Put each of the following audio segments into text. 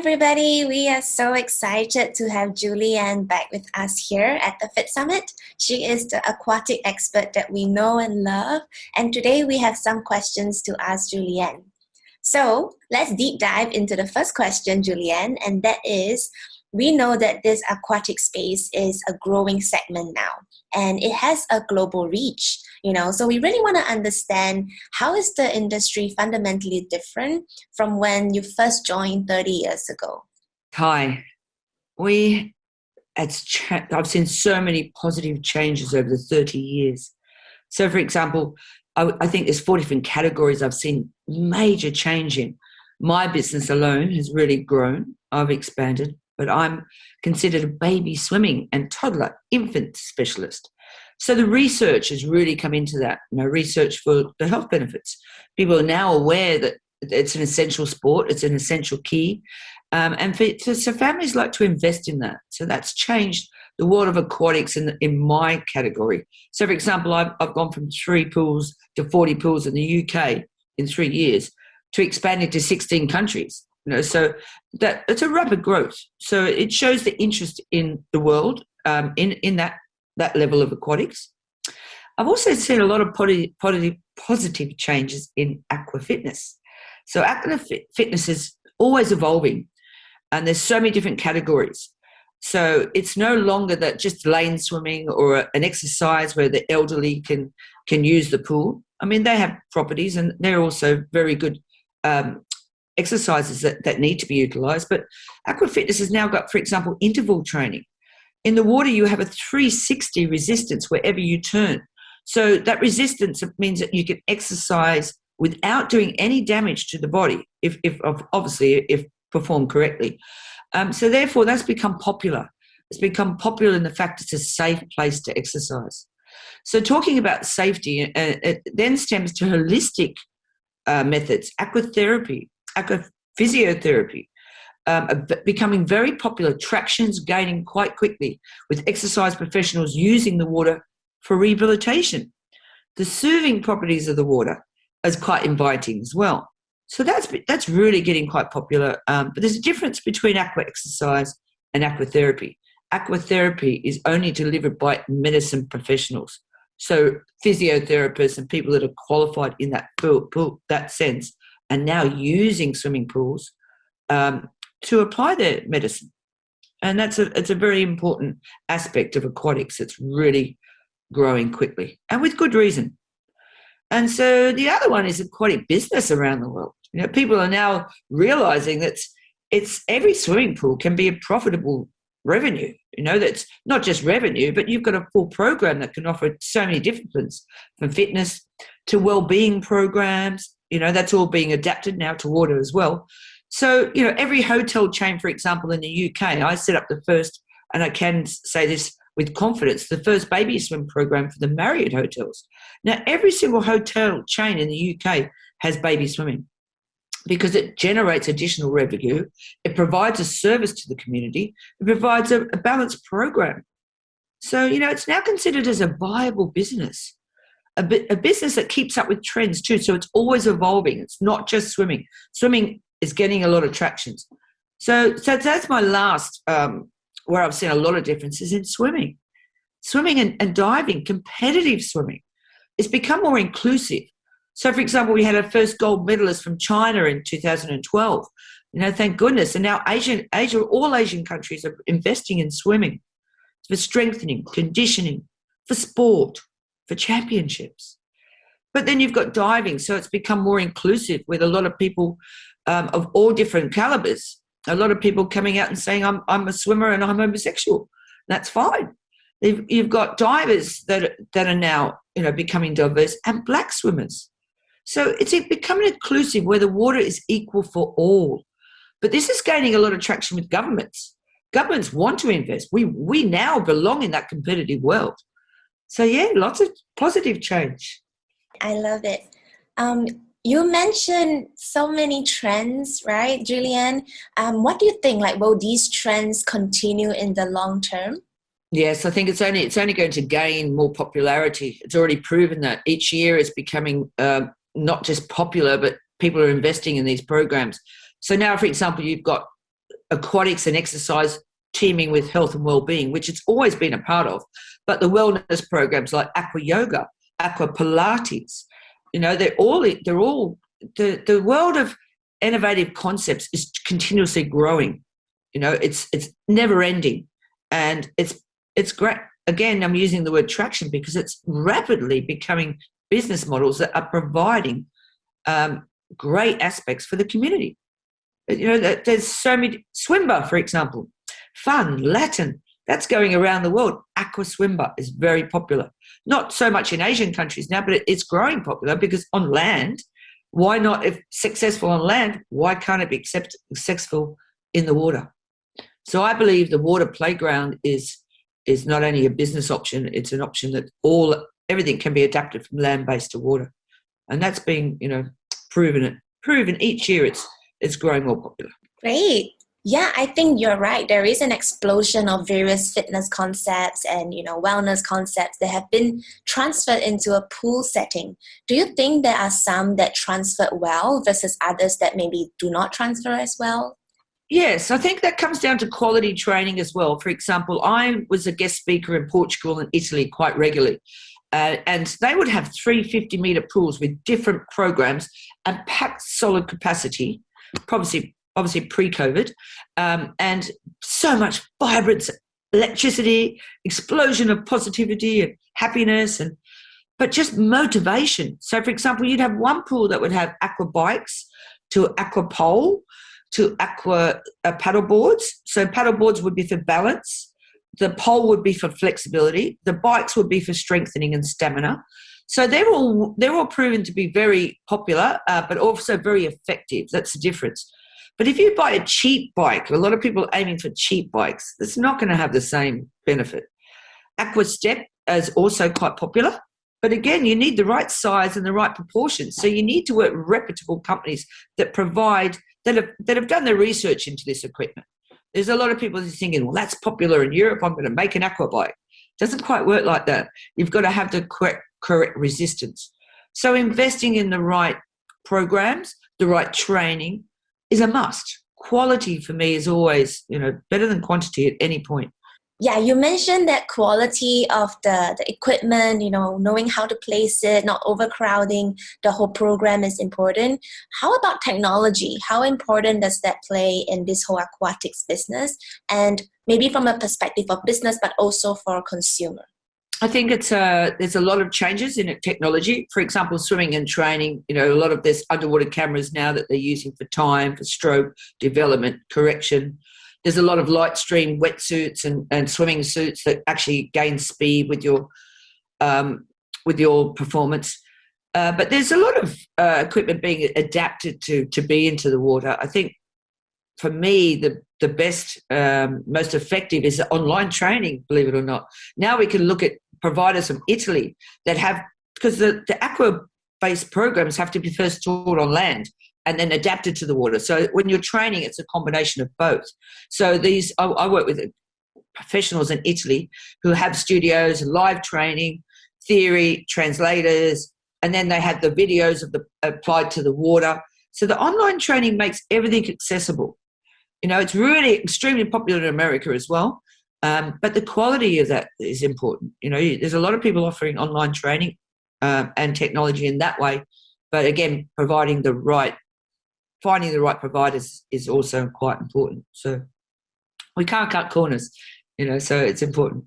everybody. We are so excited to have Julianne back with us here at the Fit Summit. She is the aquatic expert that we know and love. And today we have some questions to ask Julianne. So let's deep dive into the first question, Julianne, and that is, we know that this aquatic space is a growing segment now, and it has a global reach, so we really want to understand, how is the industry fundamentally different from when you first joined 30 years ago? Hi. I've seen so many positive changes over the 30 years. So, for example, I think there's 4 different categories I've seen major change in. My business alone has really grown. I've expanded, but I'm considered a baby swimming and toddler infant specialist. So the research has really come into that, research for the health benefits. People are now aware that it's an essential sport, it's an essential key, so families like to invest in that. So that's changed the world of aquatics in my category. So, for example, I've gone from 3 pools to 40 pools in the UK in 3 years to expanding to 16 countries. So that it's a rapid growth. So it shows the interest in the world in that level of aquatics. I've also seen a lot of positive changes in aqua fitness. So aqua fitness is always evolving, and there's so many different categories. So it's no longer that just lane swimming or an exercise where the elderly can use the pool. I mean, they have properties, and they're also very good exercises that need to be utilised. But aqua fitness has now got, for example, interval training. In the water, you have a 360 resistance wherever you turn. So that resistance means that you can exercise without doing any damage to the body, if performed correctly. So therefore, that's become popular. It's become popular in the fact it's a safe place to exercise. So talking about safety, it then stems to holistic methods, aquatherapy, aquaphysiotherapy, becoming very popular, tractions gaining quite quickly, with exercise professionals using the water for rehabilitation. The soothing properties of the water is quite inviting as well. So that's really getting quite popular. But there's a difference between aqua exercise and aquatherapy. Aquatherapy is only delivered by medicine professionals. So physiotherapists and people that are qualified in that sense are now using swimming pools to apply their medicine. And it's a very important aspect of aquatics. It's really growing quickly and with good reason. And so the other one is aquatic business around the world. People are now realising that every swimming pool can be a profitable revenue. That's not just revenue, but you've got a full program that can offer so many disciplines, from fitness to well-being programs. That's all being adapted now to water as well. So, every hotel chain, for example, in the UK, I set up the first, and I can say this with confidence, the first baby swim program for the Marriott hotels. Now, every single hotel chain in the UK has baby swimming because it generates additional revenue. It provides a service to the community. It provides a balanced program. So, it's now considered as a viable business, a business that keeps up with trends too. So it's always evolving. It's not just swimming. Swimming is getting a lot of tractions. So that's my last, where I've seen a lot of differences in swimming. Swimming and diving, competitive swimming, it's become more inclusive. So, for example, we had our first gold medalist from China in 2012. Thank goodness. And now all Asian countries are investing in swimming for strengthening, conditioning, for sport, for championships. But then you've got diving, so it's become more inclusive with a lot of people of all different calibers. A lot of people coming out and saying, I'm a swimmer and I'm homosexual. That's fine. You've got divers that are now, becoming diverse, and black swimmers. So it's becoming inclusive where the water is equal for all. But this is gaining a lot of traction with governments. Governments want to invest. We now belong in that competitive world. So, yeah, lots of positive change. I love it. You mentioned so many trends, right, Julianne? What do you think? Will these trends continue in the long term? Yes, I think it's only going to gain more popularity. It's already proven that each year it's becoming not just popular, but people are investing in these programs. So now, for example, you've got aquatics and exercise teaming with health and well-being, which it's always been a part of. But the wellness programs like aqua yoga, aqua pilates, they're all the world of innovative concepts is continuously growing. It's never ending, and it's great. Again, I'm using the word traction because it's rapidly becoming business models that are providing great aspects for the community. There's so many. Swimba, for example, fun, Latin, that's going around the world. Aqua Swimba is very popular. Not so much in Asian countries now, but it's growing popular because on land, why not? If successful on land, why can't it be successful in the water? So I believe the water playground is not only a business option, it's an option that everything can be adapted from land-based to water. And that's being, proven each year it's growing more popular. Great. Yeah, I think you're right. There is an explosion of various fitness concepts and, wellness concepts that have been transferred into a pool setting. Do you think there are some that transfer well versus others that maybe do not transfer as well? Yes, I think that comes down to quality training as well. For example, I was a guest speaker in Portugal and Italy quite regularly. And they would have 350-metre pools with different programs and packed solid capacity, obviously pre-COVID, and so much vibrance, electricity, explosion of positivity and happiness, but just motivation. So, for example, you'd have one pool that would have aqua bikes to aqua pole to aqua paddle boards. So paddle boards would be for balance. The pole would be for flexibility. The bikes would be for strengthening and stamina. So they're all proven to be very popular, but also very effective. That's the difference. But if you buy a cheap bike, a lot of people are aiming for cheap bikes, it's not going to have the same benefit. Aqua Step is also quite popular. But again, you need the right size and the right proportions. So you need to work with reputable companies that have done their research into this equipment. There's a lot of people thinking, well, that's popular in Europe, I'm going to make an aqua bike. It doesn't quite work like that. You've got to have the correct resistance. So investing in the right programs, the right training is a must. Quality for me is always, better than quantity at any point. Yeah, you mentioned that quality of the equipment, knowing how to place it, not overcrowding the whole program is important. How about technology? How important does that play in this whole aquatics business? And maybe from a perspective of business, but also for a consumer. I think there's a lot of changes in technology. For example, swimming and training, a lot of there's underwater cameras now that they're using for time, for stroke, development, correction. There's a lot of light stream wetsuits and swimming suits that actually gain speed with your performance. But there's a lot of equipment being adapted to be into the water. I think for me, the best, most effective is online training, believe it or not. Now we can look at providers from Italy that have, because the aqua-based programs have to be first taught on land and then adapted to the water. So when you're training, it's a combination of both. So I work with professionals in Italy who have studios, live training, theory, translators, and then they have the videos applied to the water. So the online training makes everything accessible. It's really extremely popular in America as well. But the quality of that is important. There's a lot of people offering online training and technology in that way. But again, finding the right providers is also quite important. So we can't cut corners, so it's important.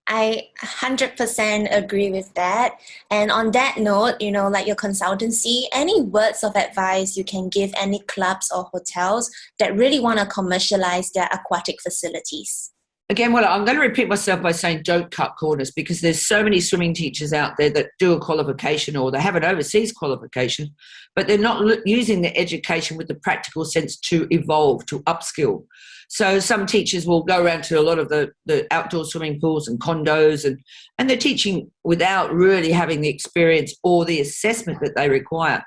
I 100% agree with that. And on that note, like your consultancy, any words of advice you can give any clubs or hotels that really want to commercialize their aquatic facilities? Again, well, I'm going to repeat myself by saying don't cut corners, because there's so many swimming teachers out there that do a qualification or they have an overseas qualification, but they're not using their education with the practical sense to evolve, to upskill. So some teachers will go around to a lot of the outdoor swimming pools and condos and they're teaching without really having the experience or the assessment that they require.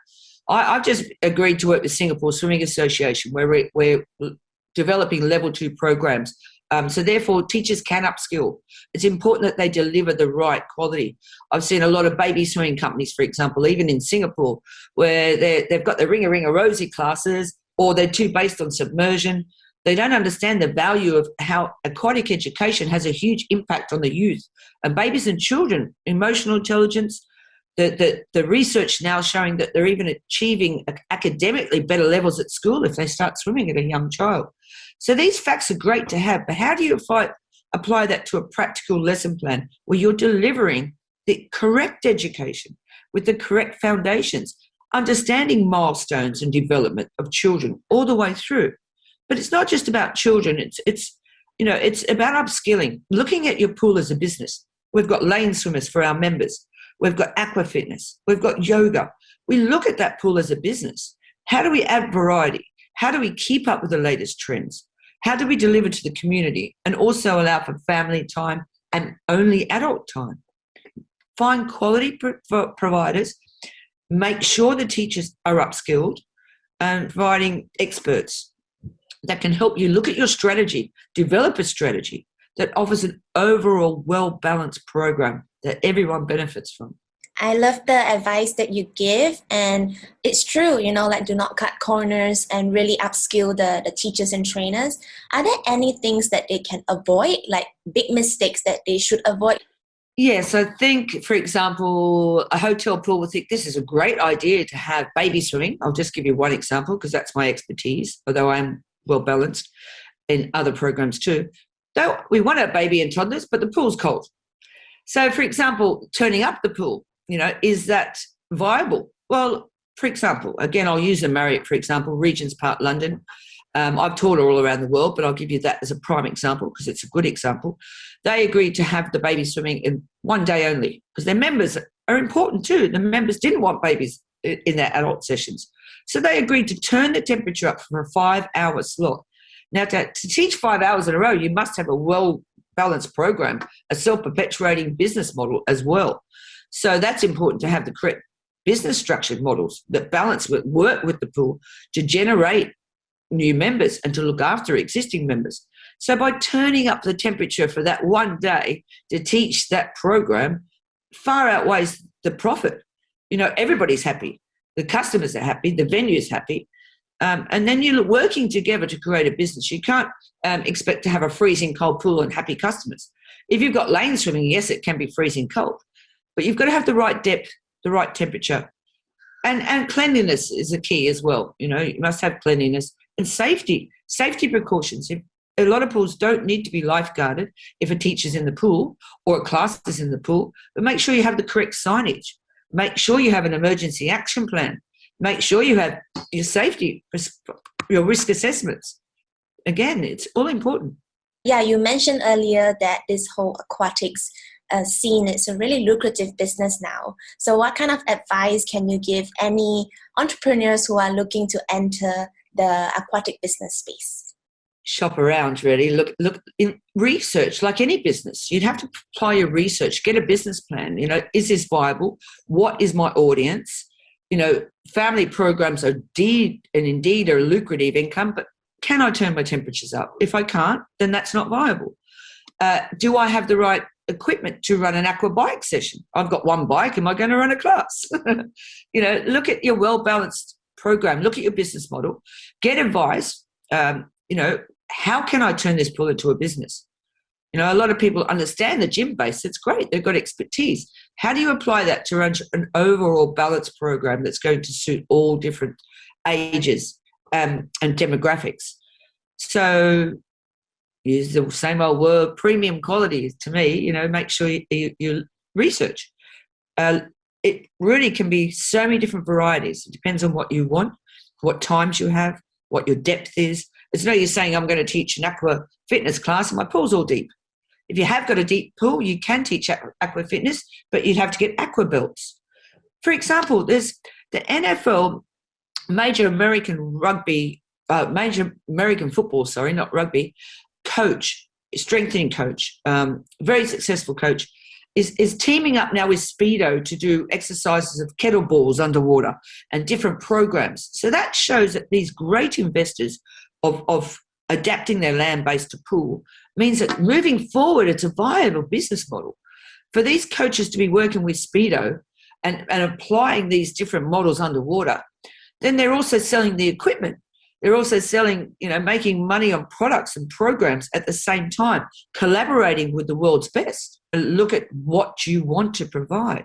I've just agreed to work with Singapore Swimming Association where we're developing level 2 programs. So therefore, teachers can upskill. It's important that they deliver the right quality. I've seen a lot of baby swimming companies, for example, even in Singapore, where they've got the Ringa Ringa Rosie classes, or they're too based on submersion. They don't understand the value of how aquatic education has a huge impact on the youth and babies and children, emotional intelligence. The research now showing that they're even achieving academically better levels at school if they start swimming at a young child. So these facts are great to have, but how do you apply that to a practical lesson plan where you're delivering the correct education with the correct foundations, understanding milestones and development of children all the way through? But it's not just about children. It's about upskilling, looking at your pool as a business. We've got lane swimmers for our members. We've got aqua fitness. We've got yoga. We look at that pool as a business. How do we add variety? How do we keep up with the latest trends? How do we deliver to the community and also allow for family time and only adult time? Find quality providers, make sure the teachers are upskilled, and providing experts that can help you look at your strategy, develop a strategy that offers an overall well-balanced program that everyone benefits from. I love the advice that you give, and it's true, like do not cut corners and really upskill the teachers and trainers. Are there any things that they can avoid, like big mistakes that they should avoid? Yes, I think, for example, a hotel pool will think this is a great idea to have baby swimming. I'll just give you one example because that's my expertise, although I'm well balanced in other programs too. Though we want our baby and toddlers, but the pool's cold. So, for example, turning up the pool, is that viable? Well, for example, again, I'll use the Marriott, for example, Regent's Park, London. I've taught all around the world, but I'll give you that as a prime example because it's a good example. They agreed to have the baby swimming in one day only because their members are important too. The members didn't want babies in their adult sessions. So they agreed to turn the temperature up for a 5-hour slot. Now, to teach 5 hours in a row, you must have a well-balanced program, a self-perpetuating business model as well. So that's important to have the correct business structured models that work with the pool to generate new members and to look after existing members. So by turning up the temperature for that one day to teach that program far outweighs the profit. Everybody's happy. The customers are happy. The venue's happy. And then you're working together to create a business. You can't expect to have a freezing cold pool and happy customers. If you've got lane swimming, yes, it can be freezing cold, but you've got to have the right depth, the right temperature. And cleanliness is a key as well. You must have cleanliness and safety precautions. If a lot of pools don't need to be lifeguarded if a teacher's in the pool or a class is in the pool, but make sure you have the correct signage. Make sure you have an emergency action plan. Make sure you have your safety, your risk assessments. Again, it's all important. Yeah, you mentioned earlier that this whole aquatics scene is a really lucrative business now. So what kind of advice can you give any entrepreneurs who are looking to enter the aquatic business space? Shop around, really. Look in research, like any business. You'd have to apply your research, get a business plan. Is this viable? What is my audience? Family programs are indeed a lucrative income, but can I turn my temperatures up? If I can't, then that's not viable. Do I have the right equipment to run an aqua bike session? I've got one bike. Am I going to run a class? Look at your well-balanced program. Look at your business model. Get advice. How can I turn this pool into a business? A lot of people understand the gym base. It's great. They've got expertise. How do you apply that to run an overall balanced program that's going to suit all different ages and demographics? So use the same old word, premium quality to me. Make sure you research. It really can be so many different varieties. It depends on what you want, what times you have, what your depth is. It's no use saying I'm going to teach an aqua fitness class and my pool's all deep. If you have got a deep pool, you can teach aqua fitness, but you'd have to get aqua belts. For example, there's the NFL major American football, not rugby, coach, strengthening coach, very successful coach, is teaming up now with Speedo to do exercises of kettleballs underwater and different programs. So that shows that these great investors of adapting their land-based to pool means that moving forward, it's a viable business model. For these coaches to be working with Speedo and applying these different models underwater, then they're also selling the equipment. They're also selling, making money on products and programs at the same time, collaborating with the world's best. Look at what you want to provide.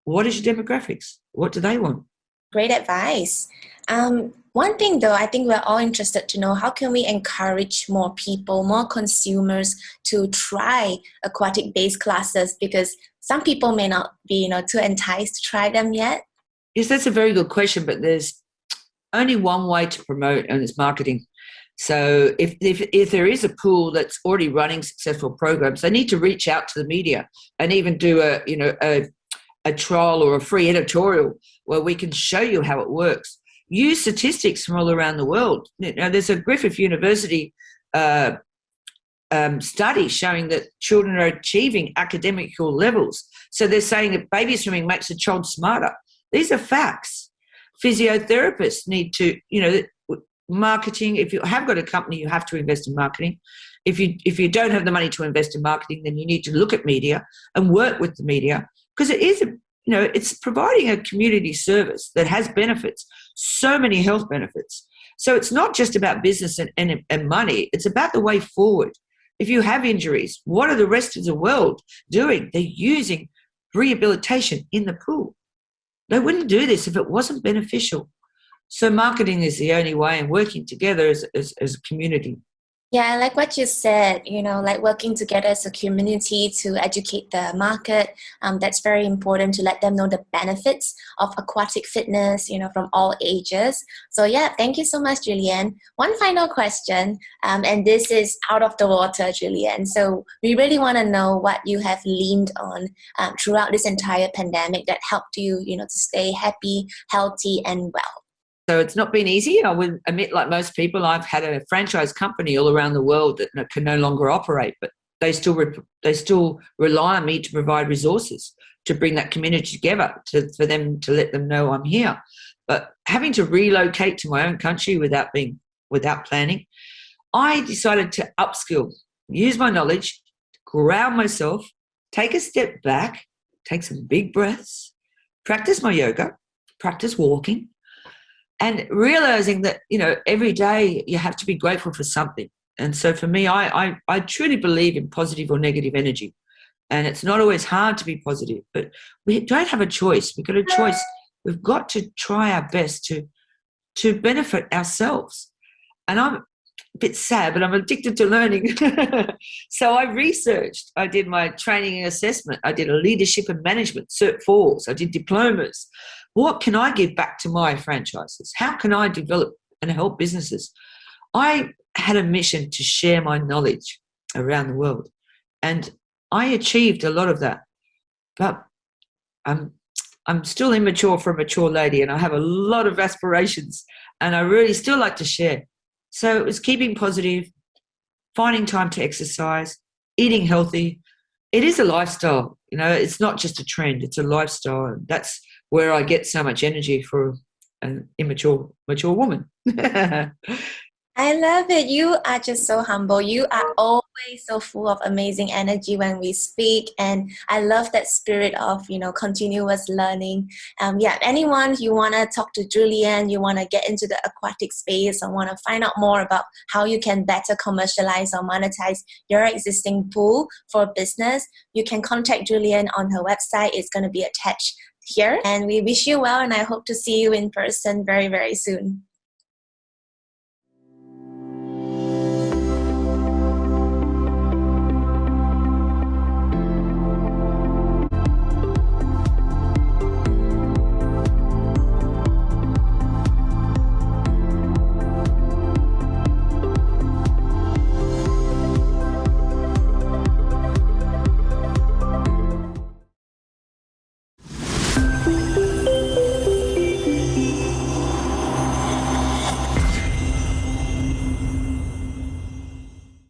What is your demographics? What do they want? Great advice. One thing though, I think we're all interested to know, how can we encourage more people, more consumers to try aquatic-based classes, because some people may not be, too enticed to try them yet? Yes, that's a very good question, but there's only one way to promote, and it's marketing. So if there is a pool that's already running successful programs, they need to reach out to the media and even do a trial or a free editorial where we can show you how it works. Use statistics from all around the world. There's a Griffith University study showing that children are achieving academical levels. So they're saying that baby swimming makes a child smarter. These are facts. Physiotherapists need to, marketing. If you have got a company, you have to invest in marketing. If you don't have the money to invest in marketing, then you need to look at media and work with the media, because it is it's providing a community service that has benefits, so many health benefits. So it's not just about business and money. It's about the way forward. If you have injuries, what are the rest of the world doing? They're using rehabilitation in the pool. They wouldn't do this if it wasn't beneficial. So marketing is the only way, and working together as a community. Yeah, I like what you said, like working together as a community to educate the market. That's very important, to let them know the benefits of aquatic fitness, from all ages. So yeah, thank you so much, Julianne. One final question, and this is out of the water, Julianne. So we really want to know what you have leaned on throughout this entire pandemic that helped you, to stay happy, healthy, and well. So it's not been easy. I would admit, like most people, I've had a franchise company all around the world that can no longer operate, but they still rely on me to provide resources to bring that community together, for them to let them know I'm here. But having to relocate to my own country without planning, I decided to upskill, use my knowledge, ground myself, take a step back, take some big breaths, practice my yoga, practice walking, and realizing that, every day you have to be grateful for something. And so for me, I truly believe in positive or negative energy. And it's not always hard to be positive, but we don't have a choice. We've got a choice. We've got to try our best to benefit ourselves. And I'm a bit sad, but I'm addicted to learning. So I researched. I did my training and assessment. I did a leadership and management, Cert 4s. I did diplomas. What can I give back to my franchises? How can I develop and help businesses? I had a mission to share my knowledge around the world, and I achieved a lot of that. But I'm still immature for a mature lady, and I have a lot of aspirations, and I really still like to share. So it was keeping positive, finding time to exercise, eating healthy. It is a lifestyle, it's not just a trend, it's a lifestyle. And that's where I get so much energy for an mature woman. I love it. You are just so humble. You are always so full of amazing energy when we speak. And I love that spirit of, continuous learning. Anyone you want to talk to Julianne, you want to get into the aquatic space or want to find out more about how you can better commercialize or monetize your existing pool for business, you can contact Julianne on her website. It's going to be attached here. And we wish you well, and I hope to see you in person very, very soon.